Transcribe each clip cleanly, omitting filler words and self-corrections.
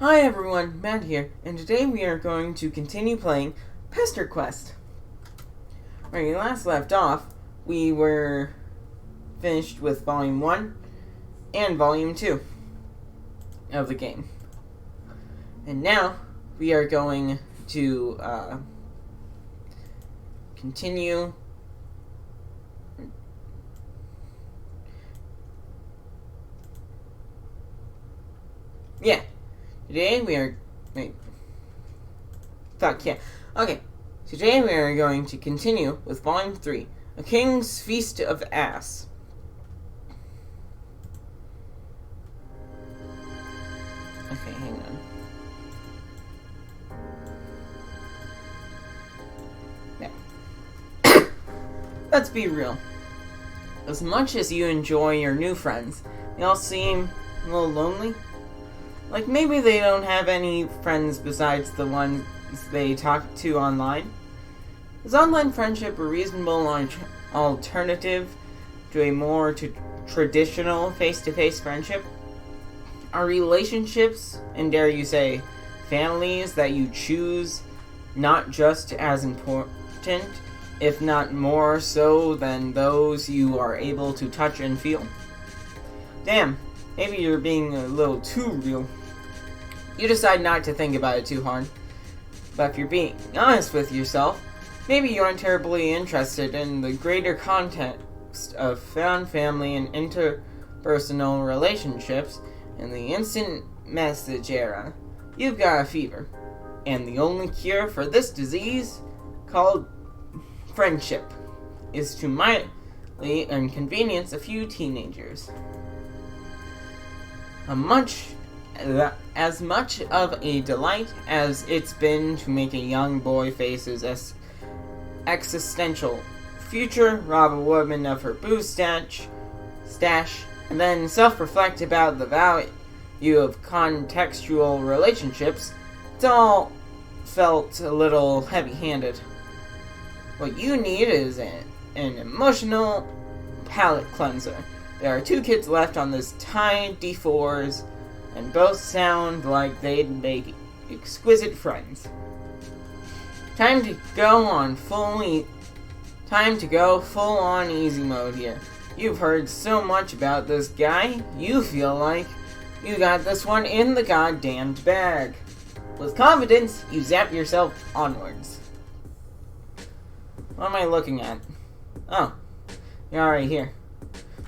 Hi everyone, Matt here, and today we are going to continue playing PesterQuest. When we last left off, we were finished with Volume 1 and Volume 2 of the game. And now, we are going to continue. Yeah. Today we are... Okay. Today we are going to continue with Volume 3, A King's Feast of Ass. Okay, hang on. Now, let's be real. As much as you enjoy your new friends, they all seem a little lonely. Like, maybe they don't have any friends besides the ones they talk to online. Is online friendship a reasonable alternative to a more traditional face-to-face friendship? Are relationships, and dare you say, families that you choose not just as important, if not more so than those you are able to touch and feel? Damn, maybe you're being a little too real. You decide not to think about it too hard. But if you're being honest with yourself, maybe you aren't terribly interested in the greater context of found family and interpersonal relationships in the instant message era. You've got a fever, and the only cure for this disease, called friendship, is to mildly inconvenience a few teenagers. As much of a delight as it's been to make a young boy face his existential future, rob a woman of her booze stash, and then self-reflect about the value of contextual relationships, it's all felt a little heavy-handed. What you need is an emotional palate cleanser. There are 2 kids left on this tide D4s, and both sound like they'd make exquisite friends. Time to go full on easy mode here. You've heard so much about this guy, you feel like you got this one in the goddamned bag. With confidence, you zap yourself onwards. What am I looking at? Oh, you're already here.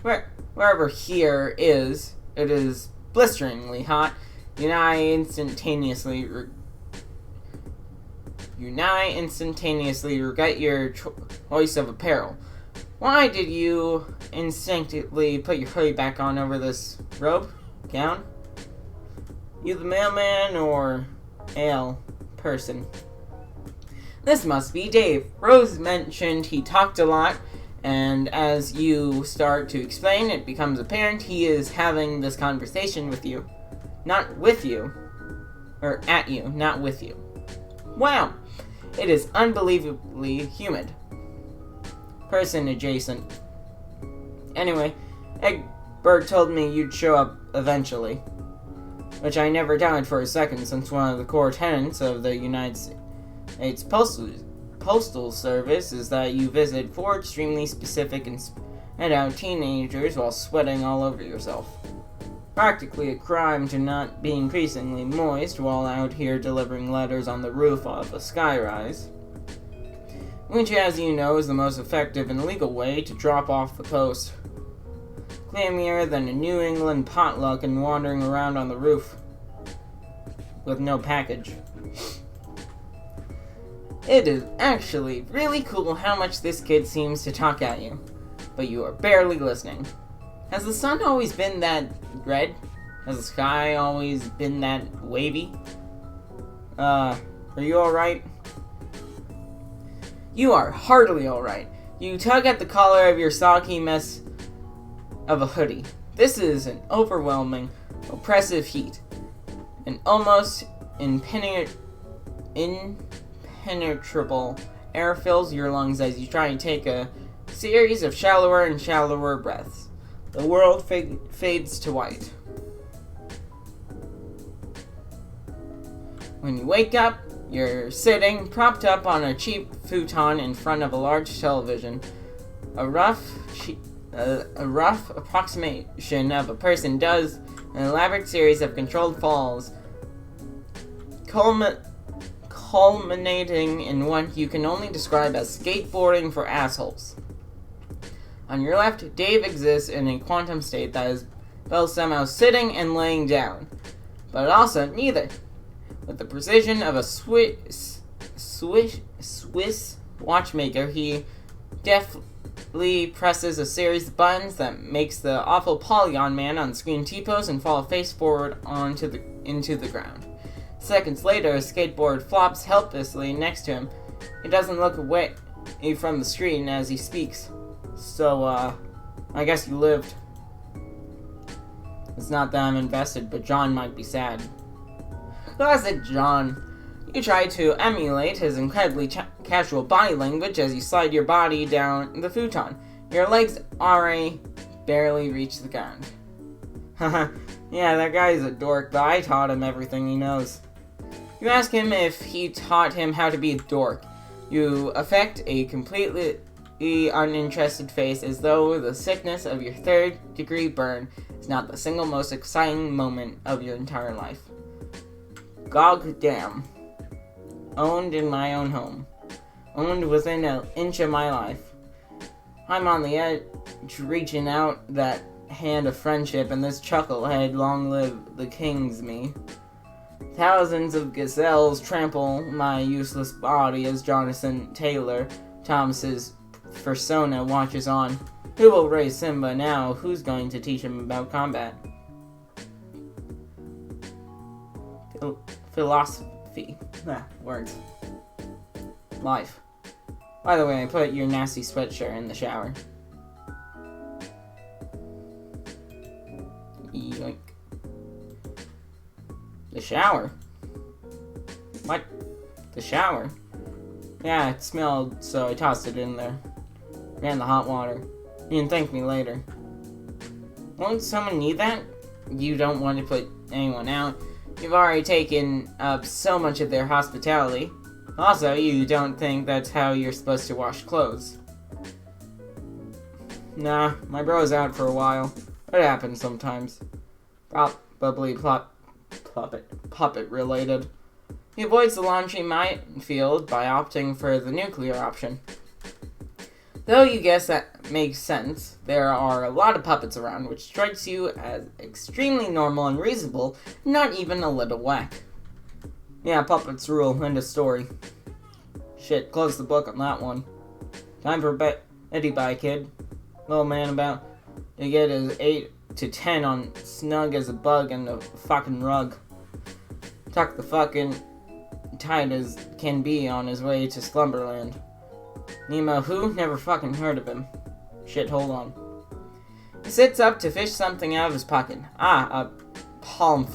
Wherever here is, it is blisteringly hot. You nigh instantaneously regret your choice of apparel. Why did you instinctively put your hoodie back on over this gown? You the mailman or ale person? This must be Dave. Rose mentioned he talked a lot, and as you start to explain, it becomes apparent he is having this conversation with you. Not with you. Or at you, not with you. Wow! It is unbelievably humid. Person adjacent. Anyway, Egbert told me you'd show up eventually. Which I never doubted for a second, since one of the core tenets of the United States Postal Service is that you visit 4 extremely specific and spread out teenagers while sweating all over yourself. Practically a crime to not be increasingly moist while out here delivering letters on the roof of a skyrise. Which, as you know, is the most effective and legal way to drop off the coast. Clammier than a New England potluck and wandering around on the roof with no package. It is actually really cool how much this kid seems to talk at you, but you are barely listening. Has the sun always been that red? Has the sky always been that wavy? Are you alright? You are hardly alright. You tug at the collar of your soggy mess of a hoodie. This is an overwhelming, oppressive heat. An almost impenetrable air fills your lungs as you try and take a series of shallower and shallower breaths. The world fades to white. When you wake up, you're sitting propped up on a cheap futon in front of a large television. A rough approximation of a person does an elaborate series of controlled falls, culminating in what you can only describe as skateboarding for assholes. On your left, Dave exists in a quantum state that is both somehow sitting and laying down, but also neither. With the precision of a Swiss watchmaker, he deftly presses a series of buttons that makes the awful Polygon Man on screen T-pose and fall face forward into the ground. Seconds later, a skateboard flops helplessly next to him. He doesn't look away from the screen as he speaks. So, I guess you lived. It's not that I'm invested, but John might be sad. Classic John. You try to emulate his incredibly casual body language as you slide your body down the futon. Your legs already barely reach the ground. Haha, yeah, that guy's a dork, but I taught him everything he knows. You ask him if he taught him how to be a dork. You affect a completely uninterested face as though the sickness of your third-degree burn is not the single most exciting moment of your entire life. Gog damn. Owned in my own home. Owned within an inch of my life. I'm on the edge, reaching out that hand of friendship, and this chucklehead, long live the king's me. Thousands of gazelles trample my useless body as Jonathan Taylor, Thomas's persona, watches on. Who will raise Simba now? Who's going to teach him about combat? Philosophy. Words. Life. By the way, I put your nasty sweatshirt in the shower. Yoink. The shower? What? The shower? Yeah, it smelled, so I tossed it in there. Ran the hot water. You can thank me later. Won't someone need that? You don't want to put anyone out. You've already taken up so much of their hospitality. Also, you don't think that's how you're supposed to wash clothes. Nah, my bro's out for a while. It happens sometimes. Probably puppet related. He avoids the laundry minefield by opting for the nuclear option. Though you guess that makes sense, there are a lot of puppets around, which strikes you as extremely normal and reasonable, not even a little whack. Yeah, puppets rule, end of story. Shit, close the book on that one. Time for Eddie bye, kid. Little man about to get his 8 to 10 on snug as a bug in the fucking rug. Tuck the fucking tight as can be on his way to Slumberland. Nemo who? Never fucking heard of him. Shit, hold on. He sits up to fish something out of his pocket. A phone.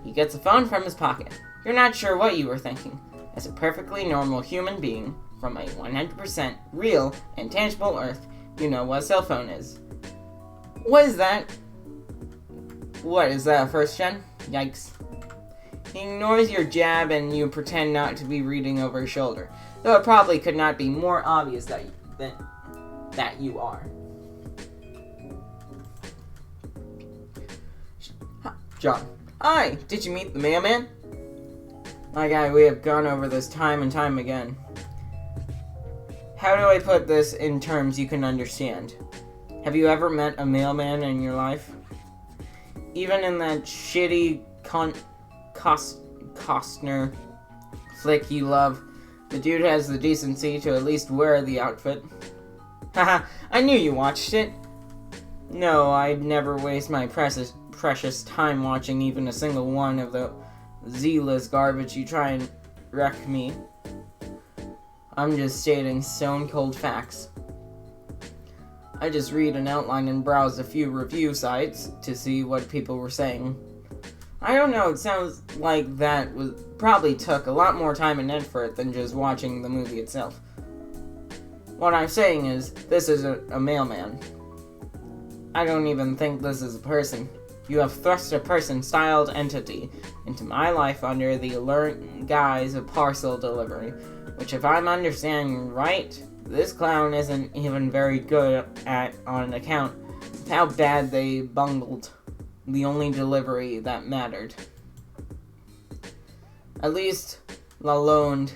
He gets a phone from his pocket. You're not sure what you were thinking. As a perfectly normal human being, from a 100% real and tangible Earth, you know what a cell phone is. What is that? What, is that a first gen? Yikes. He ignores your jab and you pretend not to be reading over his shoulder, though it probably could not be more obvious that you are. John. Hi, did you meet the mailman? My guy, we have gone over this time and time again. How do I put this in terms you can understand? Have you ever met a mailman in your life? Even in that shitty Costner flick you love, the dude has the decency to at least wear the outfit. Haha, I knew you watched it. No, I'd never waste my precious time watching even a single one of the Z-list garbage you try and wreck me. I'm just stating stone cold facts. I just read an outline and browse a few review sites to see what people were saying. I don't know, it sounds like that probably took a lot more time and effort than just watching the movie itself. What I'm saying is, this is a mailman. I don't even think this is a person. You have thrust a person-styled entity into my life under the alluring guise of parcel delivery, which, if I'm understanding right, this clown isn't even very good at on account of how bad they bungled the only delivery that mattered. At least Lalonde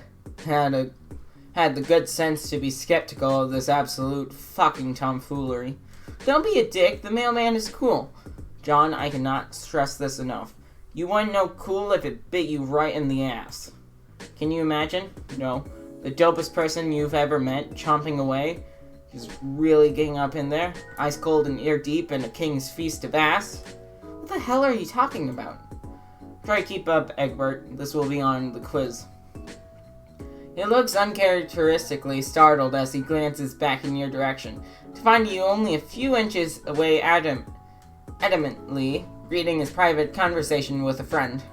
had the good sense to be skeptical of this absolute fucking tomfoolery. Don't be a dick, the mailman is cool. John, I cannot stress this enough. You wouldn't know cool if it bit you right in the ass. Can you imagine? No. The dopest person you've ever met, chomping away, just really getting up in there, ice cold and ear deep in a king's feast of ass? What the hell are you talking about? Try to keep up, Egbert. This will be on the quiz. He looks uncharacteristically startled as he glances back in your direction, to find you only a few inches away adamantly reading his private conversation with a friend.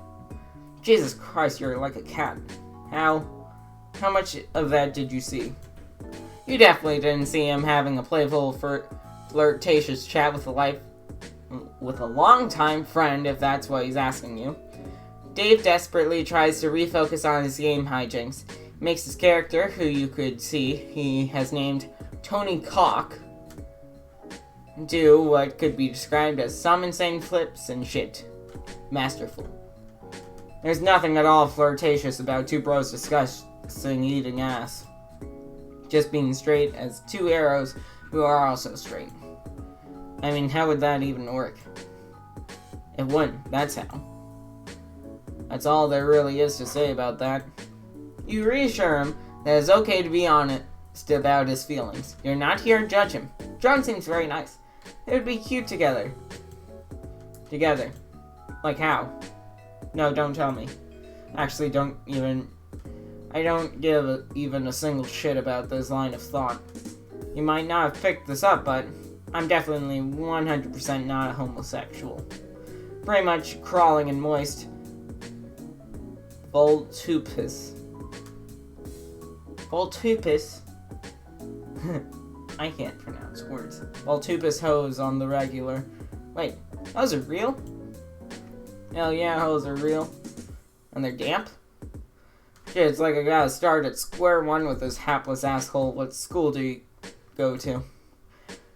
Jesus Christ, you're like a cat. How much of that did you see? You definitely didn't see him having a playful, flirtatious chat with a longtime friend, if that's what he's asking you. Dave desperately tries to refocus on his game hijinks. Makes his character, who you could see he has named Tony Cock, do what could be described as some insane flips and shit. Masterful. There's nothing at all flirtatious about two bros discussing eating ass. Just being straight as two arrows who are also straight. I mean, how would that even work? It wouldn't, that's how. That's all there really is to say about that. You reassure him that it's okay to be honest about his feelings. You're not here to judge him. John seems very nice. They would be cute together. Together. Like how? No, don't tell me. Actually, I don't give even a single shit about this line of thought. You might not have picked this up, but I'm definitely 100% not a homosexual. Pretty much crawling and moist. Voltupus. I can't pronounce words. Voltupus hose on the regular. Wait, those are real? Hell yeah, hoes are real. And they're damp? Shit, it's like I gotta start at square one with this hapless asshole. What school do you go to?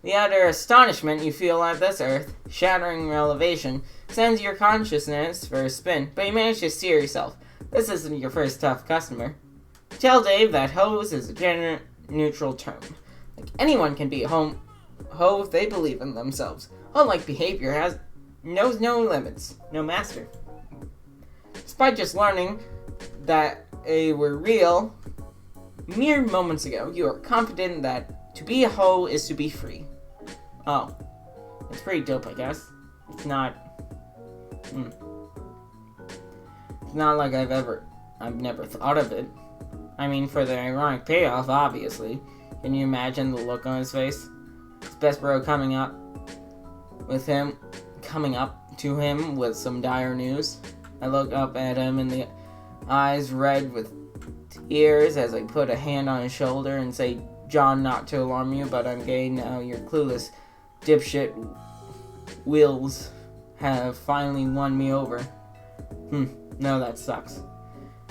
The utter astonishment you feel at this earth-shattering revelation sends your consciousness for a spin, but you manage to steer yourself. This isn't your first tough customer. Tell Dave that hose is a gender-neutral term. Like anyone can be a hoe if they believe in themselves. Unlike behavior knows no limits, no master. Despite just learning that they were real mere moments ago, you are confident that to be a hoe is to be free. Oh. It's pretty dope, I guess. It's not... It's not like I've never thought of it. I mean, for the ironic payoff, obviously. Can you imagine the look on his face? His best bro coming up to him with some dire news. I look up at him and the eyes red with tears as I put a hand on his shoulder and say, John, not to alarm you, but I'm gay now. Your clueless dipshit wills have finally won me over. No, that sucks.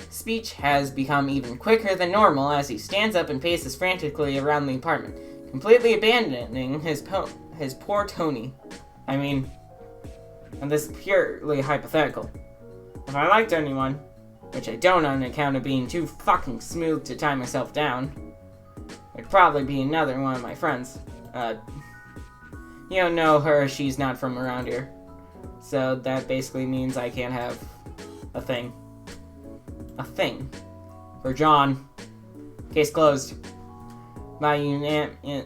Speech has become even quicker than normal as he stands up and paces frantically around the apartment, completely abandoning his poor Tony. I mean, and this is purely hypothetical. If I liked anyone, which I don't on account of being too fucking smooth to tie myself down, it'd probably be another one of my friends. You don't know her, she's not from around here. So that basically means I can't have a thing. A thing. For John. Case closed. By unanimous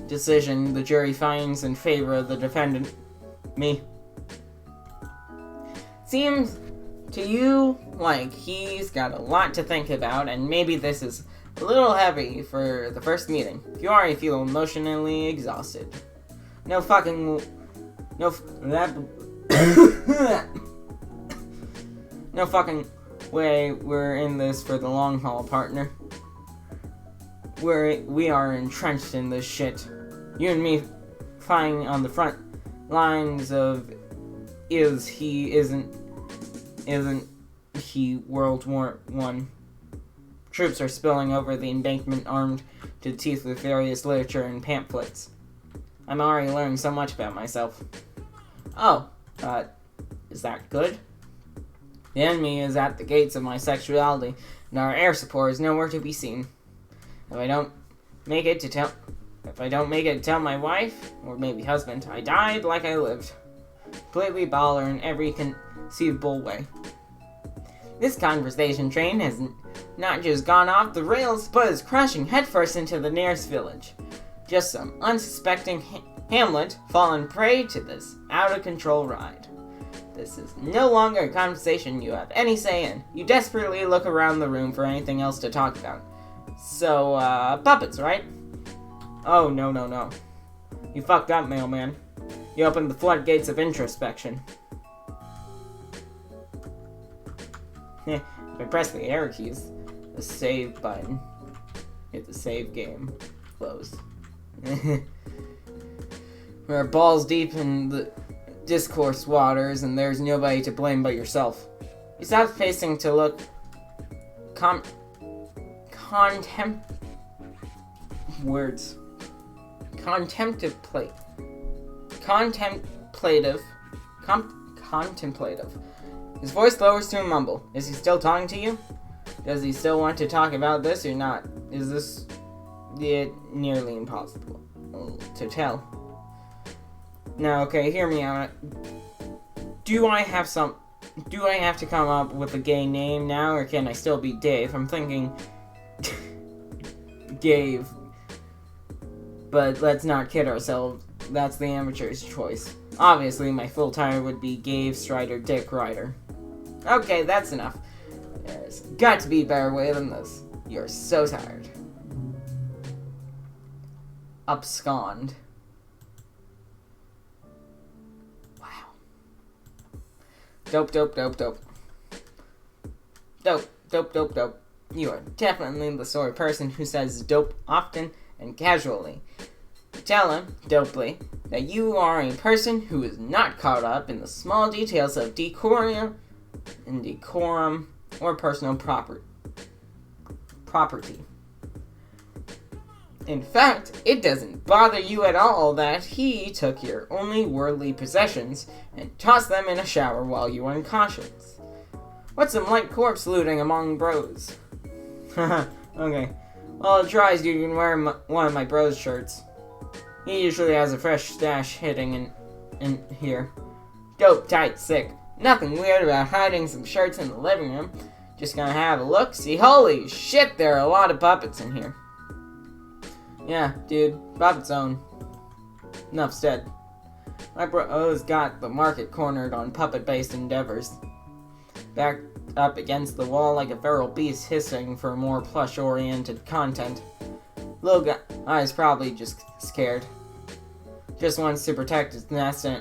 decision, the jury finds in favor of the defendant. Me. Seems to you like he's got a lot to think about, and maybe this is a little heavy for the first meeting. If you already feel emotionally exhausted. No fucking way we're in this for the long haul, partner. We are entrenched in this shit. You and me fighting on the front lines of isn't he World War I. Troops are spilling over the embankment armed to the teeth with various literature and pamphlets. I'm already learning so much about myself. Oh, is that good? The enemy is at the gates of my sexuality, and our air support is nowhere to be seen. If I don't make it to tell my wife, or maybe husband, I died like I lived. Completely baller in every conceivable way. This conversation train has not just gone off the rails, but is crashing headfirst into the nearest village. Just some unsuspecting hamlet fallen prey to this out-of-control ride. This is no longer a conversation you have any say in. You desperately look around the room for anything else to talk about. So, puppets, right? Oh, no. You fucked up, mailman. You opened the floodgates of introspection. If I press the arrow keys, the save button, hit the save game, close. We're balls deep in the discourse waters, and there's nobody to blame but yourself. You stop pacing to look contemplative. His voice lowers to a mumble. Is he still talking to you? Does he still want to talk about this or not? Is this nearly impossible to tell? Now, okay, hear me out. Do I have to come up with a gay name now, or can I still be Dave? I'm thinking Dave. But let's not kid ourselves. That's the amateur's choice. Obviously, my full title would be Gave Strider Dick Rider. Okay, that's enough. There's got to be a better way than this. You're so tired. Abscond. Wow. Dope. You are definitely the sort of person who says dope often and casually. Tell him, dopely, that you are a person who is not caught up in the small details of decorum or personal property. In fact, it doesn't bother you at all that he took your only worldly possessions and tossed them in a shower while you were unconscious. What's some light corpse looting among bros? Okay. Well, it tries you can wear one of my bros' shirts. He usually has a fresh stash hitting in here. Dope, tight, sick. Nothing weird about hiding some shirts in the living room. Just gonna have a look, see. Holy shit, there are a lot of puppets in here. Yeah, dude, puppet zone. Enough said. My bro's got the market cornered on puppet-based endeavors. Backed up against the wall like a feral beast hissing for more plush-oriented content. Little guy's probably just scared. Just wants to protect its nest and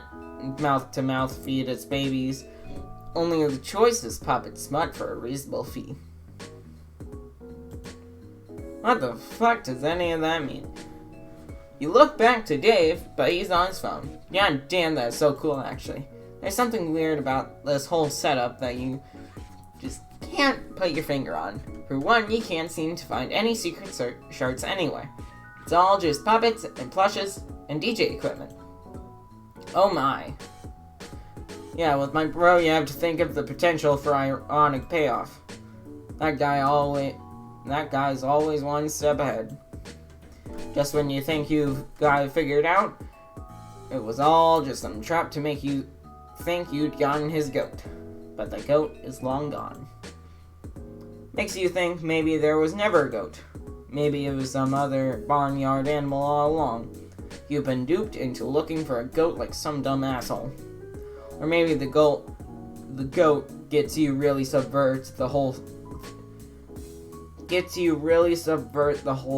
mouth-to-mouth feed its babies. Only the choicest puppet smut for a reasonable fee. What the fuck does any of that mean? You look back to Dave, but he's on his phone. God damn, that's so cool, actually. There's something weird about this whole setup that you just can't put your finger on. For one, you can't seem to find any secret shirts anywhere. It's all just puppets and plushes and DJ equipment. Oh my. Yeah, with my bro, you have to think of the potential for ironic payoff. That guy's always one step ahead. Just when you think you've got it figured out, it was all just some trap to make you think you'd gotten his goat. But the goat is long gone. Makes you think maybe there was never a goat. Maybe it was some other barnyard animal all along. You've been duped into looking for a goat like some dumb asshole. Or maybe the goat gets you really subvert the whole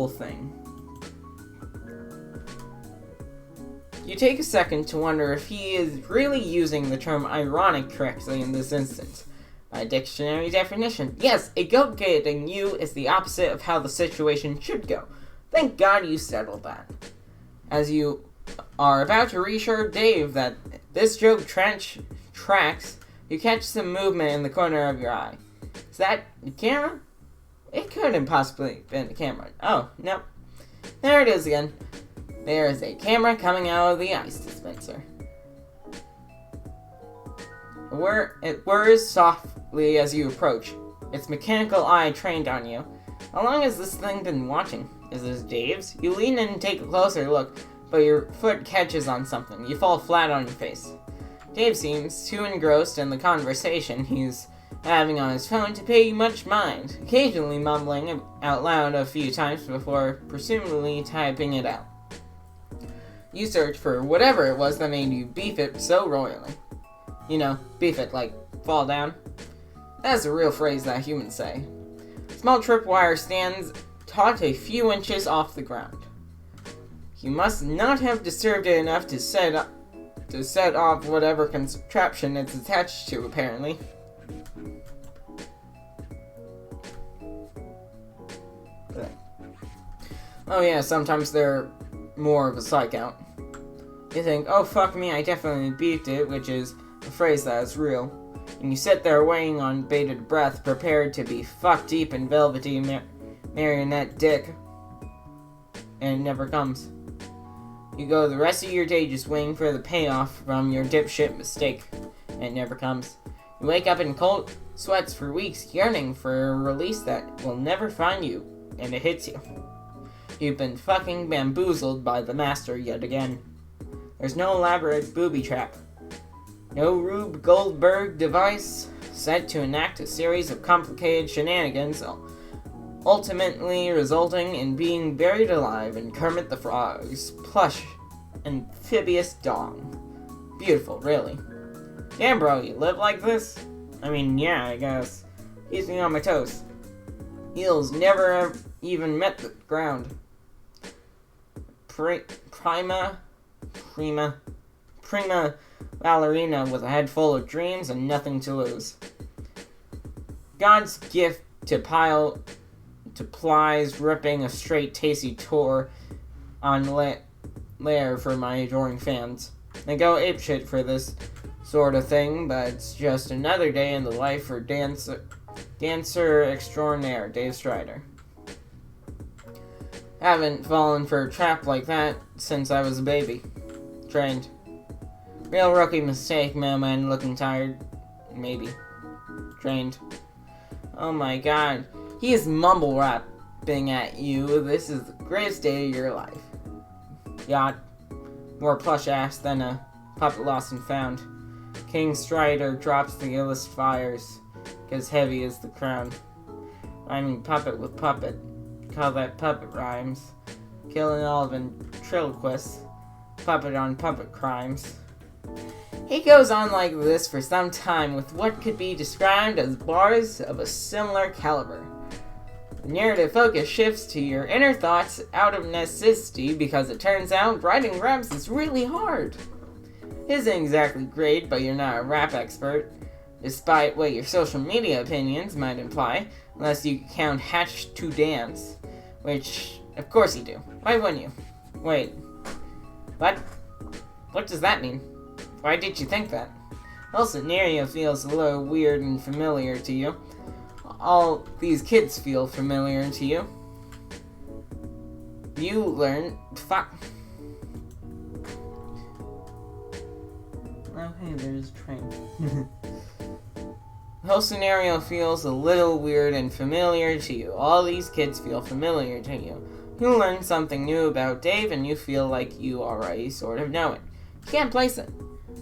thing. You take a second to wonder if he is really using the term ironic correctly in this instance. By dictionary definition, yes, a goat getting you is the opposite of how the situation should go. Thank God you settled that. As you are about to reassure Dave that this joke tracks, you catch some movement in the corner of your eye. Is that the camera? It couldn't possibly have been the camera. Oh, nope. There it is again. There is a camera coming out of the ice dispenser. It whirs softly as you approach. Its mechanical eye trained on you. How long has this thing been watching? Is this Dave's? You lean in and take a closer look, but your foot catches on something. You fall flat on your face. Dave seems too engrossed in the conversation he's having on his phone to pay you much mind, occasionally mumbling out loud a few times before presumably typing it out. You search for whatever it was that made you beef it so royally. You know, beef it like fall down. That's a real phrase that humans say. Small tripwire stands taut a few inches off the ground. You must not have disturbed it enough to set off whatever contraption it's attached to, apparently. Oh yeah, sometimes they're more of a psych out. You think, oh fuck me, I definitely beefed it, which is a phrase that is real. And you sit there weighing on bated breath, prepared to be fucked deep in velvety marionette dick. And it never comes. You go the rest of your day just waiting for the payoff from your dipshit mistake. And it never comes. You wake up in cold sweats for weeks, yearning for a release that will never find you. And it hits you. You've been fucking bamboozled by the master yet again. There's no elaborate booby trap. No Rube Goldberg device set to enact a series of complicated shenanigans, ultimately resulting in being buried alive in Kermit the Frog's plush amphibious dong. Beautiful, really. Damn, bro, you live like this? I mean, yeah, I guess. Keeps me on my toes. Heels never even met the ground. Prima ballerina with a head full of dreams and nothing to lose. God's gift to plies ripping a straight tasty tour on lair for my adoring fans. They go apeshit for this sort of thing, but it's just another day in the life for dancer extraordinaire Dave Strider. Haven't fallen for a trap like that since I was a baby. Trained. Real rookie mistake, mailman looking tired. Maybe. Trained. Oh my god. He is mumble rapping at you. This is the greatest day of your life. Yacht. More plush ass than a puppet lost and found. King Strider drops the illest fires. Cause heavy is the crown. Rhyming puppet with puppet. Call that puppet rhymes. Killing all ventriloquists. Puppet on puppet crimes. He goes on like this for some time with what could be described as bars of a similar caliber. The narrative focus shifts to your inner thoughts out of necessity because it turns out writing raps is really hard. It isn't exactly great, but you're not a rap expert, despite what your social media opinions might imply, unless you count Hatch to Dance, which, of course you do. Why wouldn't you? Wait. What? What does that mean? Why did you think that? The whole scenario feels a little weird and familiar to you. All these kids feel familiar to you. You learn... Fuck. Oh, hey, there's a train. The whole scenario feels a little weird and familiar to you. All these kids feel familiar to you. You learn something new about Dave and you feel like you already sort of know it. You can't place it.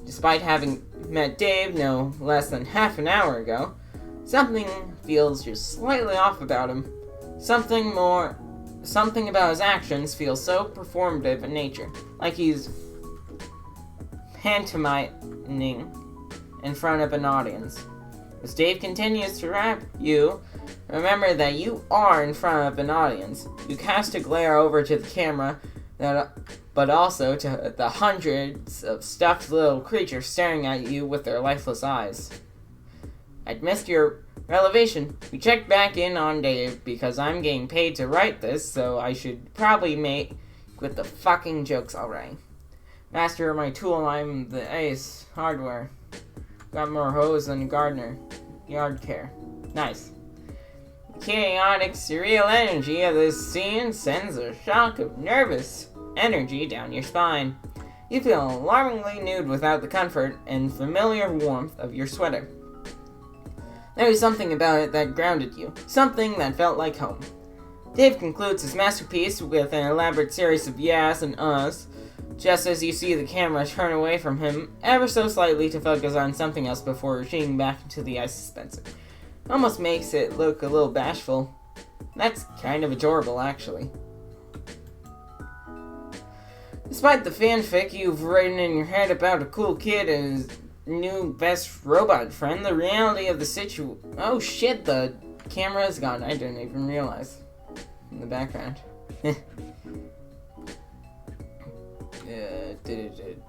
Despite having met Dave no less than half an hour ago, something feels just slightly off about him. Something about his actions feels so performative in nature, like he's pantomiming in front of an audience. As Dave continues to rap, you remember that you are in front of an audience. You cast a glare over to the camera, but also to the hundreds of stuffed little creatures staring at you with their lifeless eyes. I'd missed your relevation. We checked back in on Dave because I'm getting paid to write this, so I should probably make with the fucking jokes already. Master of my tool, I'm the ace. Hardware. Got more hose than a gardener. Yard care. Nice. The chaotic, surreal energy of this scene sends a shock of nervous energy down your spine. You feel alarmingly nude without the comfort and familiar warmth of your sweater. There was something about it that grounded you. Something that felt like home. Dave concludes his masterpiece with an elaborate series of yes and uhs, just as you see the camera turn away from him ever so slightly to focus on something else before retreating back into the ice dispenser. Almost makes it look a little bashful. That's kind of adorable, actually. Despite the fanfic you've written in your head about a cool kid and his new best robot friend, the reality of the oh shit, the camera is gone. I didn't even realize. In the background.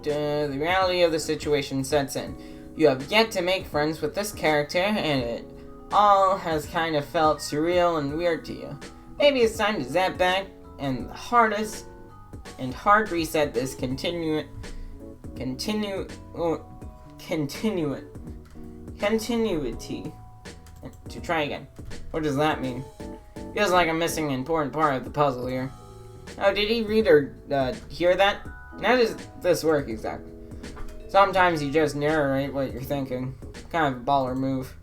The reality of the situation sets in. You have yet to make friends with this character, and it all has kind of felt surreal and weird to you. Maybe it's time to zap back and hard reset this continuity. To try again. What does that mean? Feels like I'm missing an important part of the puzzle here. Oh, did he read or hear that? How does this work exactly? Sometimes you just narrate what you're thinking. Kind of a baller move.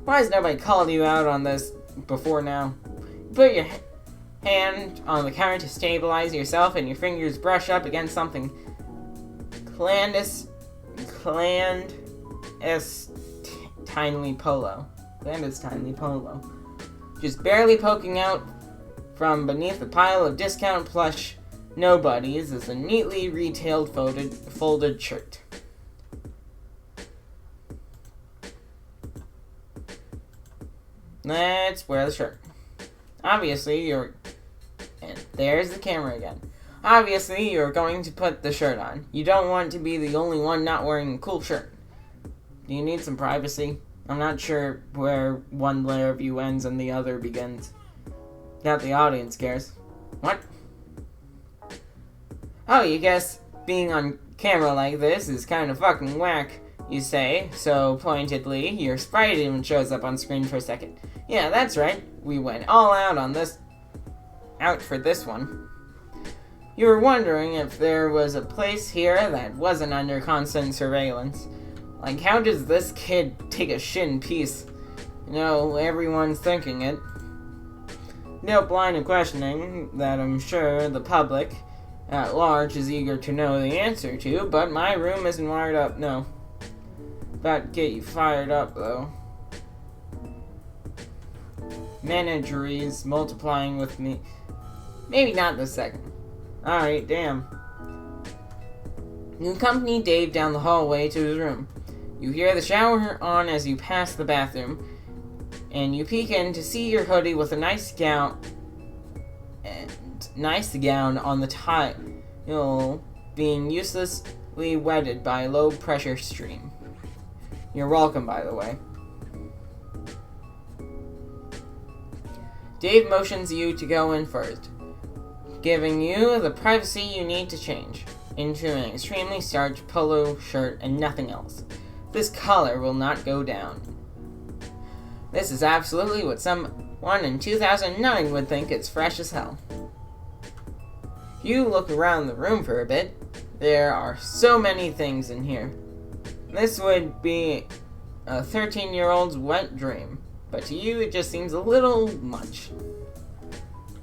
Why has nobody called you out on this before now? You put your hand on the counter to stabilize yourself and your fingers brush up against something clandestinely polo. Just barely poking out from beneath a pile of discount plush nobodies is a neatly retailed folded shirt. Let's wear the shirt. And there's the camera again. Obviously, you're going to put the shirt on. You don't want to be the only one not wearing a cool shirt. Do you need some privacy? I'm not sure where one layer of you ends and the other begins. Not the audience cares. What? Oh, you guess being on camera like this is kind of fucking whack, you say, so pointedly, your sprite even shows up on screen for a second. Yeah, that's right. We went all out for this one. You were wondering if there was a place here that wasn't under constant surveillance. Like, how does this kid take a shit in peace? You know, everyone's thinking it. No blind and questioning that I'm sure the public at large is eager to know the answer to, but my room isn't wired up, no. About to get you fired up, though. Menageries multiplying with me. Maybe not this second. Alright, damn. You accompany Dave down the hallway to his room. You hear the shower on as you pass the bathroom, and you peek in to see your hoodie with a nice gown on the tile being uselessly wetted by a low pressure stream. You're welcome, by the way. Dave motions you to go in first, giving you the privacy you need to change into an extremely starched polo shirt and nothing else. This collar will not go down. This is absolutely what someone in 2009 would think is fresh as hell. You look around the room for a bit. There are so many things in here. This would be a 13-year-old's wet dream, but to you it just seems a little much.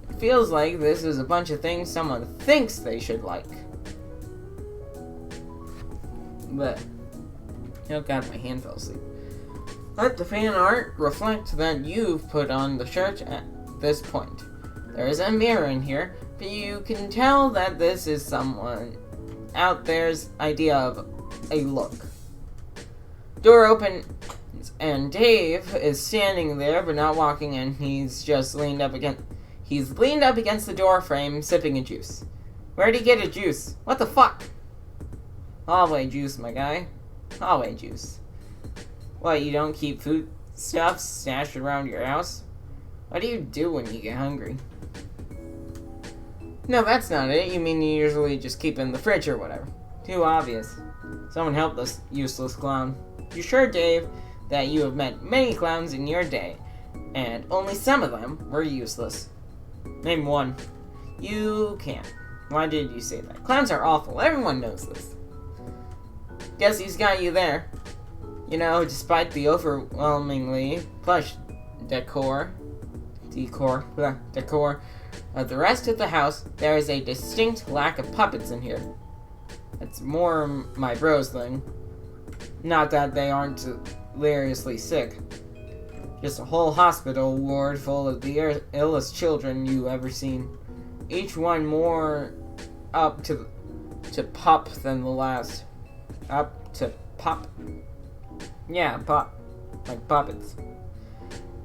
It feels like this is a bunch of things someone thinks they should like. But, oh god, my hand fell asleep. Let the fan art reflect that you've put on the shirt at this point. There is a mirror in here, but you can tell that this is someone out there's idea of a look. Door opens, and Dave is standing there, but not walking in. He's leaned up against the door frame, sipping a juice. Where'd he get a juice? What the fuck? Hallway juice, my guy. Hallway juice. What, you don't keep food stuff stashed around your house? What do you do when you get hungry? No, that's not it. You mean you usually just keep in the fridge or whatever. Too obvious. Someone help this useless clown. You sure, Dave, that you have met many clowns in your day, and only some of them were useless? Name one. You can't. Why did you say that? Clowns are awful. Everyone knows this. Guess he's got you there. You know, despite the overwhelmingly plush decor of the rest of the house, there is a distinct lack of puppets in here. It's more my bros thing. Not that they aren't deliriously sick. Just a whole hospital ward full of the illest children you ever seen. Each one more up to pop than the last. Up to pop? Yeah, pop. Like puppets.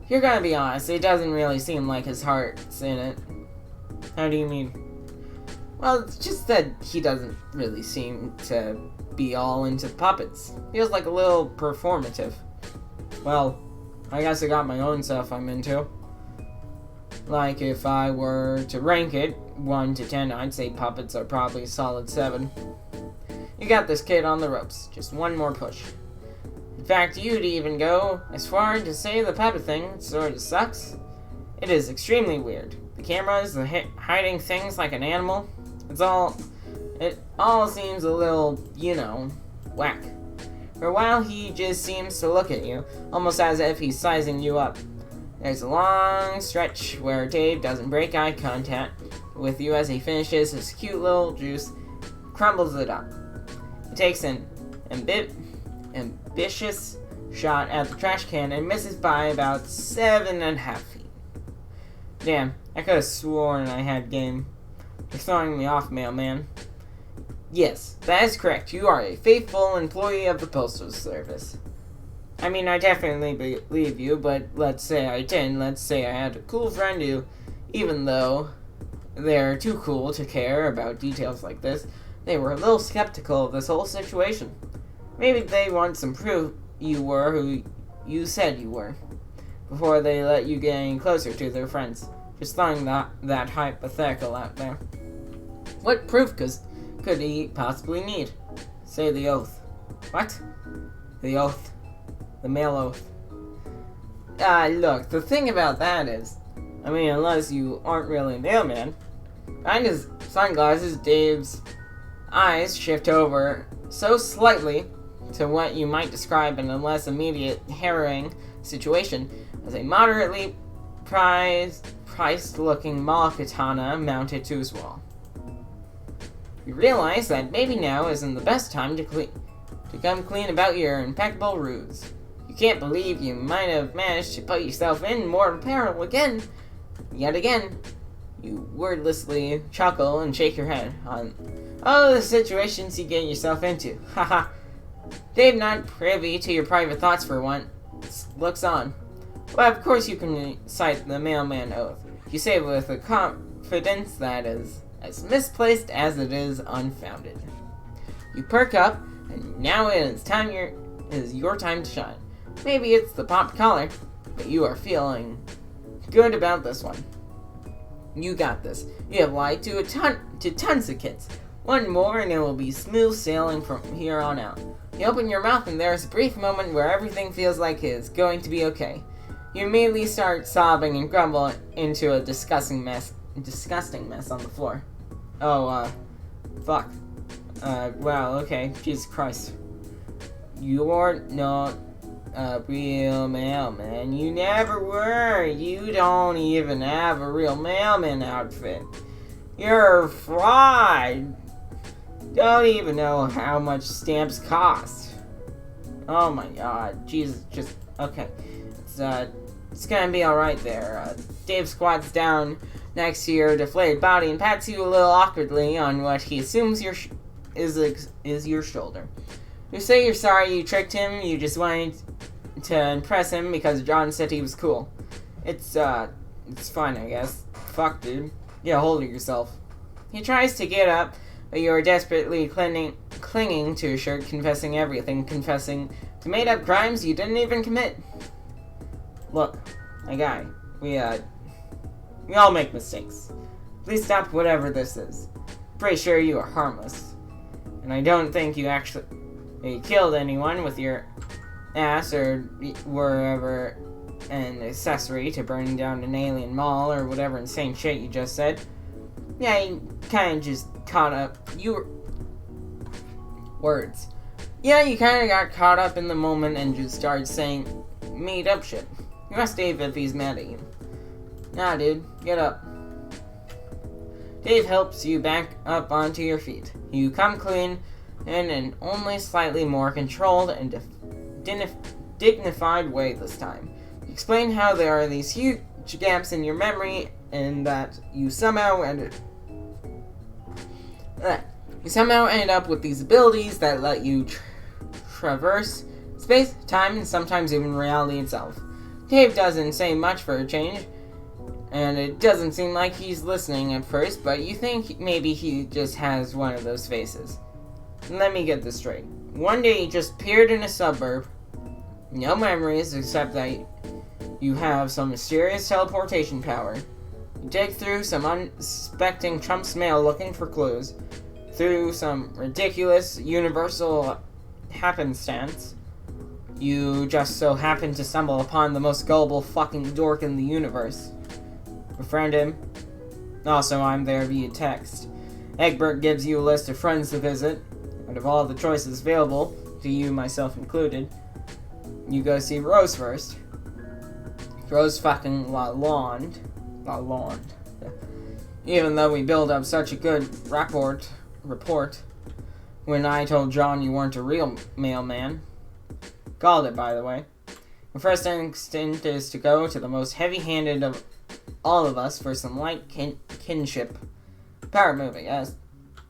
You're gonna be honest, it doesn't really seem like his heart's in it. How do you mean? Well, it's just that he doesn't really seem to be all into puppets. Feels like a little performative. Well, I guess I got my own stuff I'm into. Like, if I were to rank it 1 to 10, I'd say puppets are probably a solid 7. You got this kid on the ropes. Just one more push. In fact, you'd even go as far as to say the puppet thing sort of sucks. It is extremely weird. The cameras, the hiding things like an animal. It all seems a little, you know, whack. For a while, he just seems to look at you, almost as if he's sizing you up. There's a long stretch where Dave doesn't break eye contact with you as he finishes his cute little juice, crumbles it up. He takes an ambitious shot at the trash can and misses by about 7.5 feet. Damn, I could have sworn I had game. You're throwing me off, mailman. Yes, that is correct. You are a faithful employee of the Postal Service. I mean, I definitely believe you, but let's say I didn't. Let's say I had a cool friend who, even though they're too cool to care about details like this, they were a little skeptical of this whole situation. Maybe they want some proof you were who you said you were, before they let you get any closer to their friends. Just throwing that hypothetical out there. What proof could he possibly need? Say the oath. What? The oath. The mail oath. Look, the thing about that is, I mean, unless you aren't really a mailman, behind his sunglasses, Dave's eyes shift over so slightly to what you might describe in a less immediate, harrowing situation as a moderately priced-looking mall katana mounted to his wall. You realize that maybe now isn't the best time to come clean about your impeccable ruse. You can't believe you might have managed to put yourself in mortal peril again. Yet again, you wordlessly chuckle and shake your head on all the situations you get yourself into. Haha. Dave, not privy to your private thoughts for one, looks on. Well, of course you can recite the mailman oath. You say it with a confidence that is as misplaced as it is unfounded. You perk up, and now it is your time to shine. Maybe it's the popped collar, but you are feeling good about this one. You got this. You have lied to tons of kids. One more and it will be smooth sailing from here on out. You open your mouth and there is a brief moment where everything feels like it's going to be okay. You immediately start sobbing and grumble into a disgusting mess on the floor. Oh, fuck. Wow, okay. Jesus Christ. You're not a real mailman. You never were. You don't even have a real mailman outfit. You're a fraud. Don't even know how much stamps cost. Oh my god. Jesus, just... Okay. It's gonna be alright there. Dave squats down next to your deflated body and pats you a little awkwardly on what he assumes is your shoulder. You say you're sorry you tricked him, you just wanted to impress him because John said he was cool. It's fine, I guess. Fuck, dude. Get a hold of yourself. He tries to get up, but you are desperately clinging to his shirt, confessing everything, confessing to made-up crimes you didn't even commit. Look, my guy, we all make mistakes. Please stop whatever this is. Pretty sure you are harmless. And I don't think you actually killed anyone with your ass or wherever an accessory to burning down an alien mall or whatever insane shit you just said. Yeah, you kind of just caught up. Words. Yeah, you kind of got caught up in the moment and just started saying made up shit. You ask Dave if he's mad at you. Nah, dude, get up. Dave helps you back up onto your feet. You come clean in an only slightly more controlled and dignified way this time. You explain how there are these huge gaps in your memory and that you somehow ended up with these abilities that let you traverse space, time, and sometimes even reality itself. Dave doesn't say much for a change, and it doesn't seem like he's listening at first, but you think maybe he just has one of those faces. Let me get this straight. One day you just appeared in a suburb, no memories except that you have some mysterious teleportation power. You dig through some unsuspecting Trump's mail looking for clues. Through some ridiculous universal happenstance, you just so happen to stumble upon the most gullible fucking dork in the universe. Befriend him. Also, I'm there via text. Egbert gives you a list of friends to visit. Out of all the choices available, to you, myself included, you go see Rose first. Rose fucking Lalonde. Even though we build up such a good rapport, when I told John you weren't a real mailman. Called it, by the way. The first instinct is to go to the most heavy-handed of all of us for some light kinship. Power moving, yes.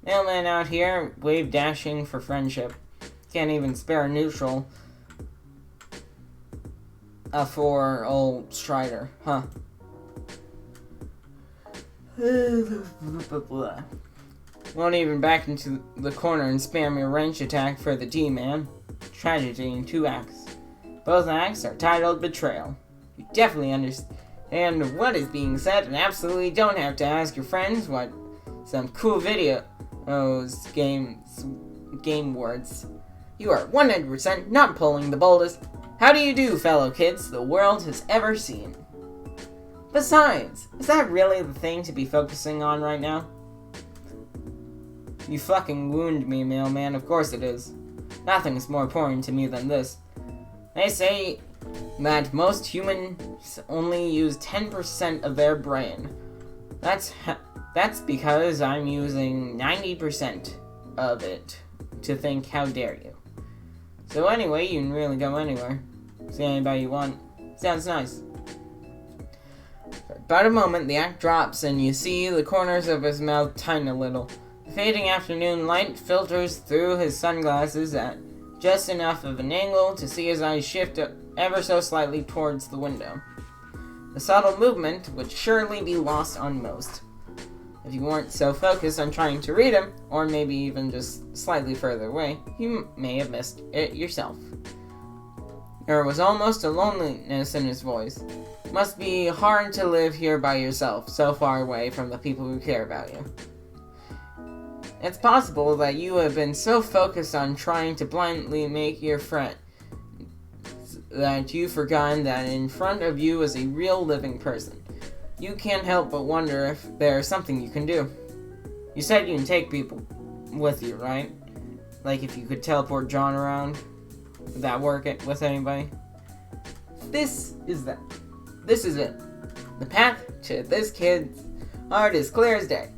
Mailman out here, wave dashing for friendship. Can't even spare a neutral for old Strider, huh? Won't even back into the corner and spam your range attack for the D-man. Tragedy in 2 acts. Both acts are titled Betrayal. You definitely understand what is being said and absolutely don't have to ask your friends what some cool videos game words. You are 100% not pulling the boldest "How do you do, fellow kids?" the world has ever seen. Besides, is that really the thing to be focusing on right now? You fucking wound me, mailman. Of course it is. Nothing is more important to me than this. They say that most humans only use 10% of their brain. That's because I'm using 90% of it to think. How dare you? So anyway, you can really go anywhere. See anybody you want. Sounds nice. For about a moment, the act drops and you see the corners of his mouth tighten a little. The fading afternoon light filters through his sunglasses at just enough of an angle to see his eyes shift ever so slightly towards the window. The subtle movement would surely be lost on most, if you weren't so focused on trying to read him, or maybe even just slightly further away, you may have missed it yourself. There was almost a loneliness in his voice. Must be hard to live here by yourself, so far away from the people who care about you. It's possible that you have been so focused on trying to blindly make your friend that you've forgotten that in front of you is a real living person. You can't help but wonder if there's something you can do. You said you can take people with you, right? Like if you could teleport John around? Would that work with anybody? This is it. The path to this kid's heart is clear as day.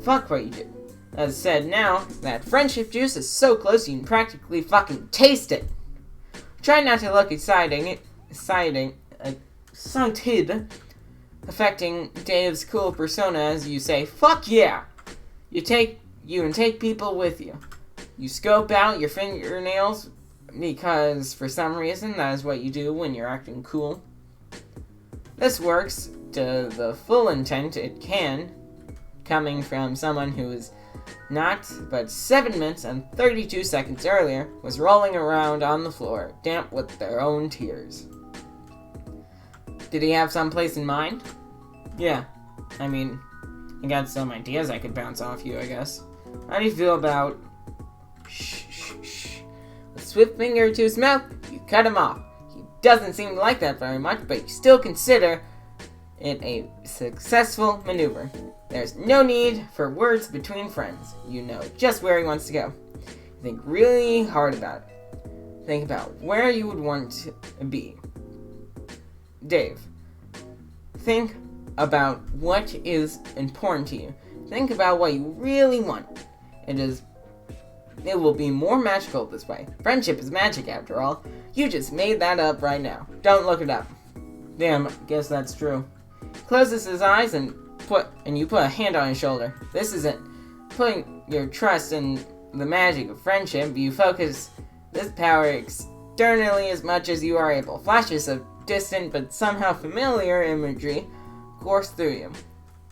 Fuck what you do. As said, now that friendship juice is so close you can practically fucking taste it. Try not to look excited, affecting Dave's cool persona as you say, "Fuck yeah!" You can take people with you. You scope out your fingernails because for some reason that is what you do when you're acting cool. This works to the full intent it can, coming from someone who is not but 7 minutes and 32 seconds earlier was rolling around on the floor, damp with their own tears. Did he have some place in mind? Yeah. I mean, I got some ideas I could bounce off you, I guess. How do you feel about Shh. A swift finger to his mouth, you cut him off. He doesn't seem to like that very much, but you still consider it a successful maneuver. There's no need for words between friends. You know just where he wants to go. Think really hard about it. Think about where you would want to be. Dave, think about what is important to you. Think about what you really want. It will be more magical this way. Friendship is magic after all. You just made that up right now. Don't look it up. Damn, guess that's true. Closes his eyes and you put a hand on his shoulder. This isn't putting your trust in the magic of friendship. You focus this power externally as much as you are able. Flashes of distant but somehow familiar imagery course through you.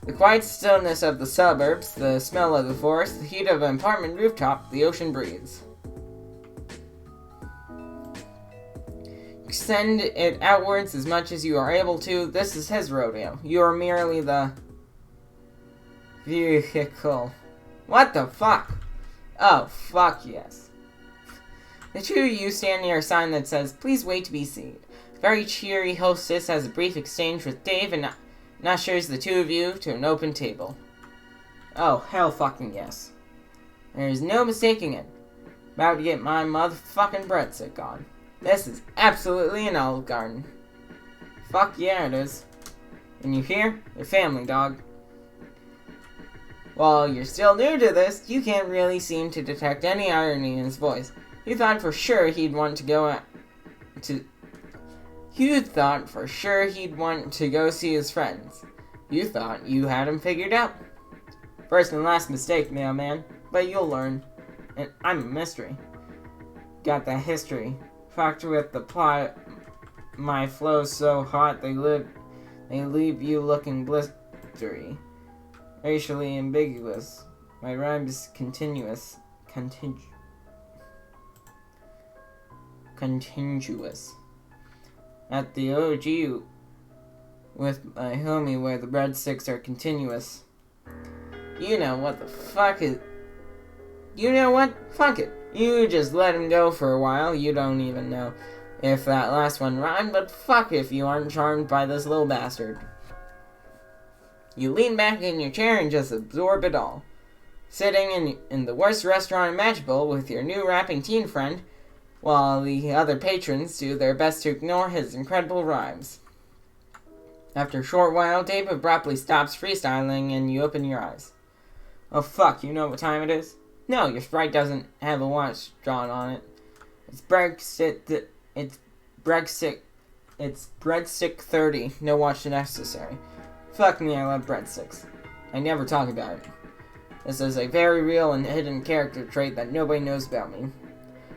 The quiet stillness of the suburbs, the smell of the forest, the heat of an apartment rooftop, the ocean breeze. Extend it outwards as much as you are able to. This is his rodeo. You are merely the vehicle. What the fuck? Oh, fuck yes. The two of you stand near a sign that says, "Please wait to be seated." Very cheery hostess has a brief exchange with Dave and ushers the two of you to an open table. Oh, hell fucking yes. There's no mistaking it. About to get my motherfucking breadstick on. This is absolutely an Olive Garden. Fuck yeah, it is. And you hear? Your family, dog. While you're still new to this, you can't really seem to detect any irony in his voice. You thought for sure he'd want to go see his friends. You thought you had him figured out. First and last mistake, mailman. But you'll learn. And I'm a mystery. Got that history. Fucked with the plot. My flow's so hot they leave you looking blistery. Racially ambiguous. My rhyme's continuous. Contiguous. At the OG with my homie where the breadsticks are continuous. You know what the fuck is... You know what? Fuck it. You just let him go for a while. You don't even know if that last one rhymed, but fuck if you aren't charmed by this little bastard. You lean back in your chair and just absorb it all. Sitting in the worst restaurant imaginable with your new rapping teen friend, while the other patrons do their best to ignore his incredible rhymes. After a short while, Dave abruptly stops freestyling and you open your eyes. Oh fuck, you know what time it is? No, your sprite doesn't have a watch drawn on it. It's breadstick 30, no watch necessary. Fuck me, I love breadsticks. I never talk about it. This is a very real and hidden character trait that nobody knows about me.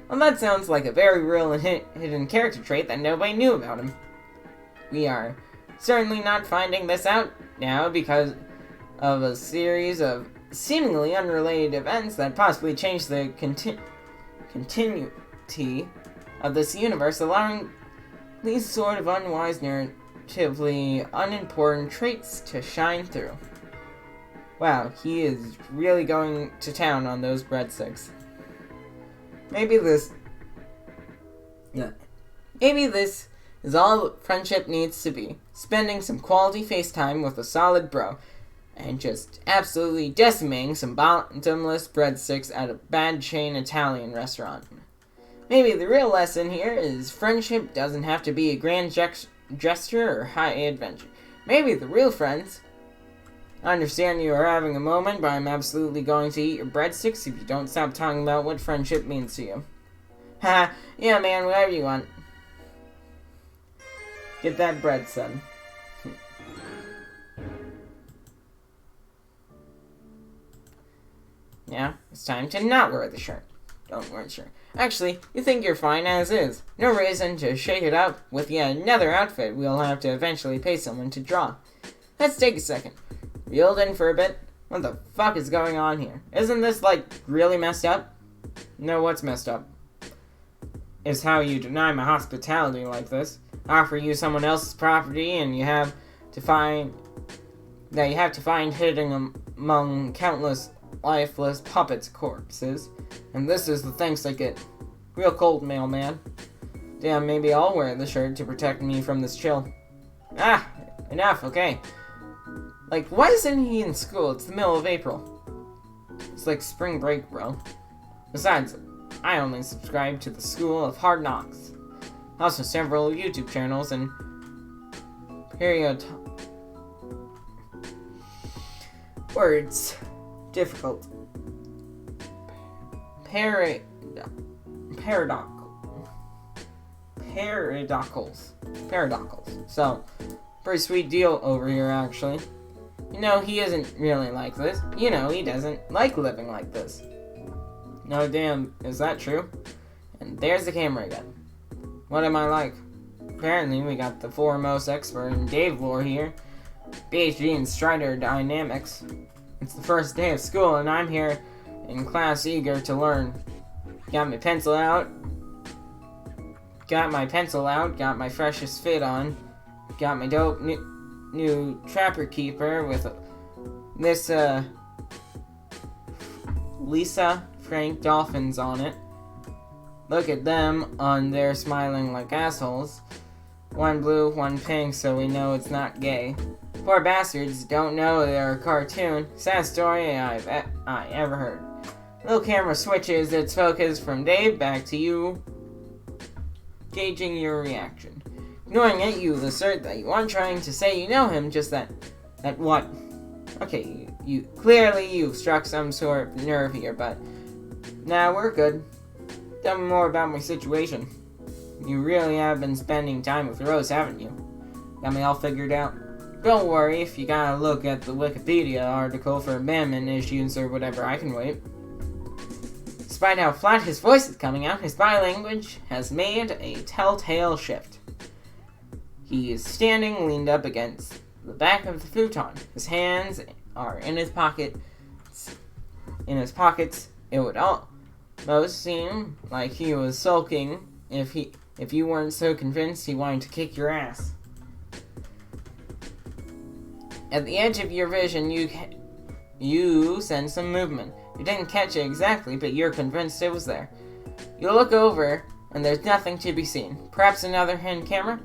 Well, that sounds like a very real and hidden character trait that nobody knew about him. We are certainly not finding this out now because of a series of seemingly unrelated events that possibly change the continuity of this universe, allowing these sort of unwise, narratively unimportant traits to shine through. Wow, he is really going to town on those breadsticks. Maybe this is all friendship needs to be. Spending some quality FaceTime with a solid bro. And just absolutely decimating some bottomless breadsticks at a bad chain Italian restaurant. Maybe the real lesson here is friendship doesn't have to be a grand gesture or high adventure. Maybe the real friends... I understand you are having a moment, but I'm absolutely going to eat your breadsticks if you don't stop talking about what friendship means to you. Ha! Yeah, man, whatever you want. Get that bread, son. Now, it's time to not wear the shirt. Don't wear the shirt. Actually, you think you're fine as is. No reason to shake it up with yet another outfit we'll have to eventually pay someone to draw. Let's take a second. Reeled in for a bit. What the fuck is going on here? Isn't this, really messed up? No, what's messed up is how you deny my hospitality like this. Offer you someone else's property and you have to find hidden among countless lifeless puppets' corpses. And this is the thanks I get. Real cold, mailman. Damn, maybe I'll wear the shirt to protect me from this chill. Ah, enough, okay. Like, why isn't he in school? It's the middle of April. It's like spring break, bro. Besides, I only subscribe to the School of Hard Knocks. Also several YouTube channels and words. Difficult. Paradoxals. So, pretty sweet deal over here, actually. You know, he isn't really like this. You know, he doesn't like living like this. No damn, is that true? And there's the camera again. What am I like? Apparently, we got the foremost expert in Dave lore here. PhD in Strider Dynamics. It's the first day of school, and I'm here in class eager to learn. Got my pencil out. Got my freshest fit on. Got my dope new Trapper Keeper with this, Lisa Frank dolphins on it. Look at them on there smiling like assholes. One blue, one pink, so we know it's not gay. Poor bastards don't know they're a cartoon. Saddest story I ever heard. Little camera switches its focus from Dave back to you, gauging your reaction. Ignoring it, you assert that you aren't trying to say you know him, just that what? Okay, you've struck some sort of nerve here, but nah, we're good. Tell me more about my situation. You really have been spending time with Rose, haven't you? Got me all figured out. Don't worry if you gotta look at the Wikipedia article for abandonment issues or whatever, I can wait. Despite how flat his voice is coming out, his body language has made a telltale shift. He is standing leaned up against the back of the futon. His hands are in his pockets. It would almost seem like he was sulking if you weren't so convinced he wanted to kick your ass. At the edge of your vision, you sense some movement. You didn't catch it exactly, but you're convinced it was there. You look over, and there's nothing to be seen. Perhaps another hidden camera?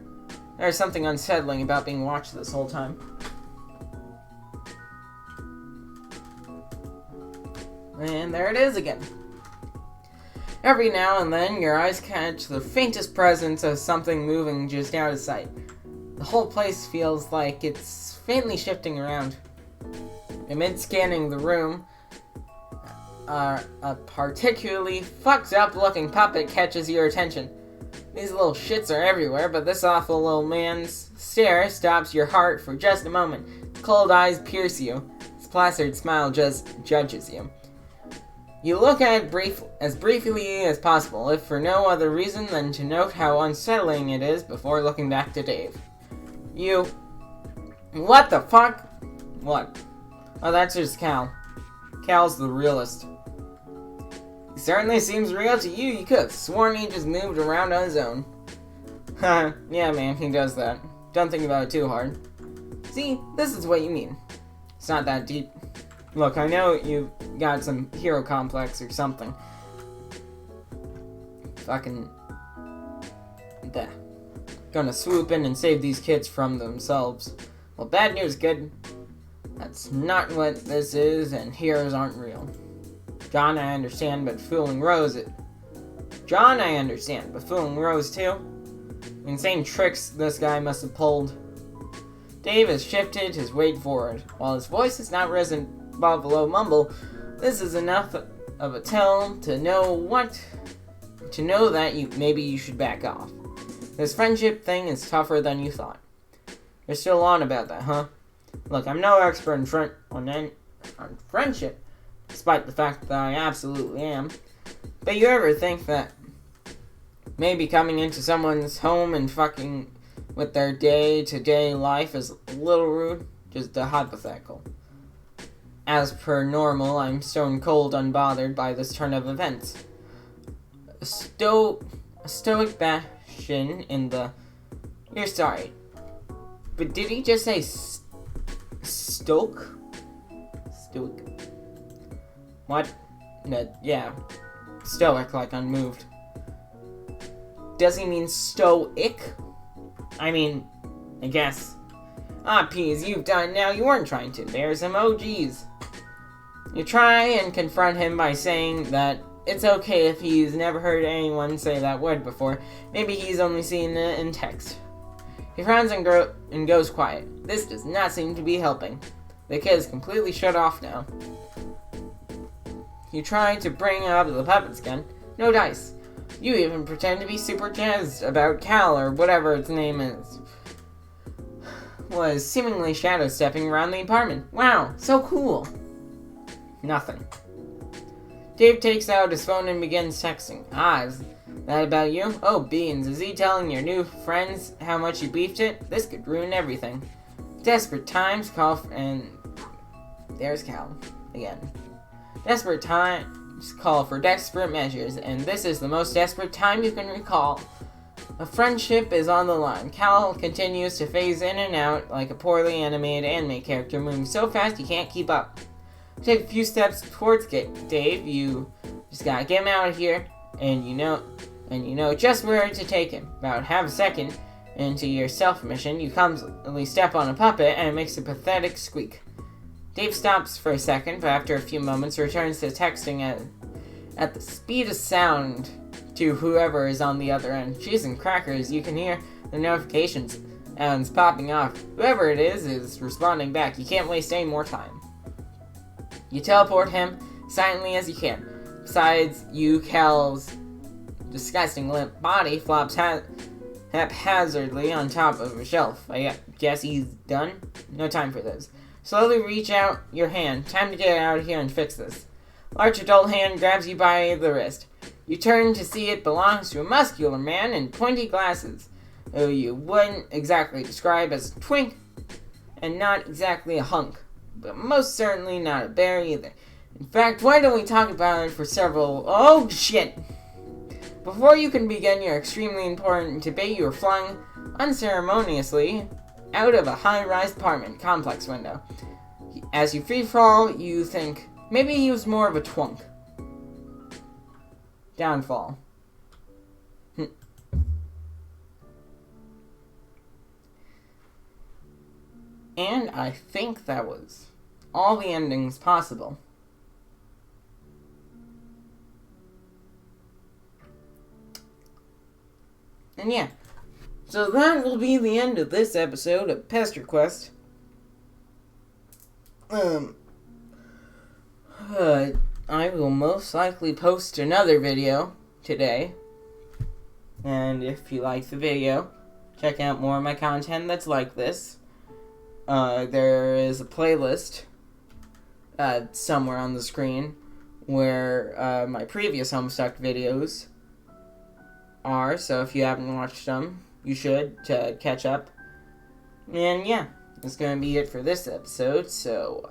There's something unsettling about being watched this whole time. And there it is again. Every now and then, your eyes catch the faintest presence of something moving just out of sight. The whole place feels like it's faintly shifting around. Amid scanning the room, a particularly fucked up looking puppet catches your attention. These little shits are everywhere, but this awful little man's stare stops your heart for just a moment. His cold eyes pierce you. His placid smile just judges you. You look at it as briefly as possible, if for no other reason than to note how unsettling it is before looking back to Dave. What the fuck? What? Oh, that's just Cal. Cal's the realist. He certainly seems real to you. You could have sworn he just moved around on his own. Haha, yeah man, he does that. Don't think about it too hard. See, this is what you mean. It's not that deep. Look, I know you've got some hero complex or something. Fucking... Bah. Gonna swoop in and save these kids from themselves. Well, bad news, kid. That's not what this is, and heroes aren't real. John, I understand, but fooling Rose too? Insane tricks this guy must have pulled. Dave has shifted his weight forward. While his voice has not risen above a low mumble, this is enough of a tell to know that maybe you should back off. This friendship thing is tougher than you thought. You're still on about that, huh? Look, I'm no expert on friendship, despite the fact that I absolutely am. But you ever think that maybe coming into someone's home and fucking with their day-to-day life is a little rude? Just a hypothetical. As per normal, I'm stone cold unbothered by this turn of events. A stoic bastion in the... You're sorry. But did he just say stoic? What? No, yeah. Stoic, like unmoved. Does he mean stoic? I mean, I guess. Ah, Peas, you've done now. You weren't trying to embarrass him. Oh, geez. You try and confront him by saying that it's okay if he's never heard anyone say that word before. Maybe he's only seen it in text. He frowns and goes quiet. This does not seem to be helping. The kid is completely shut off now. You try to bring up the puppets again. No dice. You even pretend to be super jazzed about Cal, or whatever its name is. Was seemingly shadow stepping around the apartment. Wow, so cool. Nothing. Dave takes out his phone and begins texting. Ah, is that about you? Oh, beans. Is he telling your new friends how much you beefed it? This could ruin everything. Desperate times call for... And there's Cal again. Desperate times call for desperate measures, and this is the most desperate time you can recall. A friendship is on the line. Cal continues to phase in and out like a poorly animated anime character moving so fast you can't keep up. Take a few steps towards Dave. You just gotta get him out of here, and you know just where to take him. About half a second into your stealth mission, you clumsily step on a puppet, and it makes a pathetic squeak. Dave stops for a second, but after a few moments returns to texting at the speed of sound to whoever is on the other end. Cheese and crackers, you can hear the notifications sounds popping off. Whoever it is responding back. You can't waste any more time. You teleport him silently as you can. Besides you, Cal's disgusting limp body flops haphazardly on top of a shelf. I guess he's done? No time for this. Slowly reach out your hand. Time to get out of here and fix this. Large adult hand grabs you by the wrist. You turn to see it belongs to a muscular man in pointy glasses, who you wouldn't exactly describe as a twink, and not exactly a hunk, but most certainly not a bear either. In fact, why don't we talk about it for several... Oh, shit! Before you can begin your extremely important debate, you are flung unceremoniously out of a high-rise apartment complex window. As you free fall, you think, maybe he was more of a twunk. Downfall. And I think that was all the endings possible. And yeah, so that will be the end of this episode of PesterQuest. I will most likely post another video today. And if you like the video, check out more of my content that's like this. There is a playlist somewhere on the screen where my previous Homestuck videos are, so if you haven't watched them, you should to catch up. And yeah, that's going to be it for this episode, so